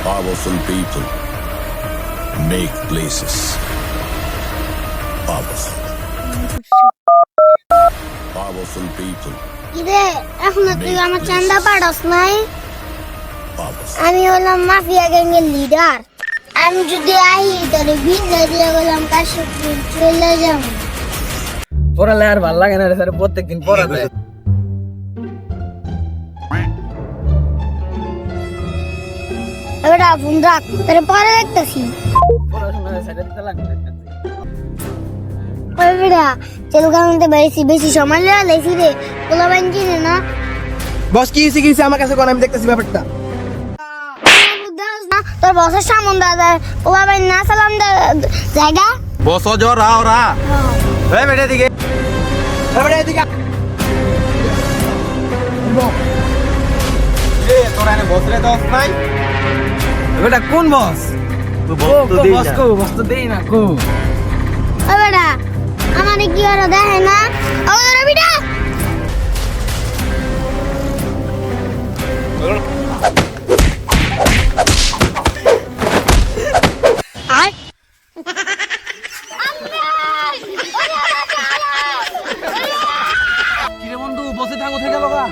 Powerful people make places powerful. Powerful people ইরে এখন তুই আমার চান্দা পাড়াস নাই powerful. আমি হলাম মাফিয়া গ্যাংয়ের লিডার আমি যদি আই তাহলে ভিজা দিয়ে বললাম কার সাথে চলে যাব পড়ালে আর ভালো লাগে না রে স্যার, প্রত্যেকদিন পড়াতে এবার ফোন রাখ তাহলে পরে দেখতেছি পড়াশোনা ছেড়ে দিতে লাগবে। বেটা তেলগাঁওতে বেশি বেশি সময় লেছি রে পোলা বাইন কিনে না বস কি হয়েছে আমার কাছে কোন, আমি দেখতেছি ব্যাপারটা। তোর বসের সামন দাদা পোলা বাইন না সালাম জায়গা বস জরা ওরা এই বেটা দিকে এ তোরা এনে বসরে দোস নাই বেটা কোন বস? বস তো দেই না কো। ও বেটা আমার কি আর দেখে না ও বেটা আর কিরে বন্ধু বসে থাকো থেকে বাবা।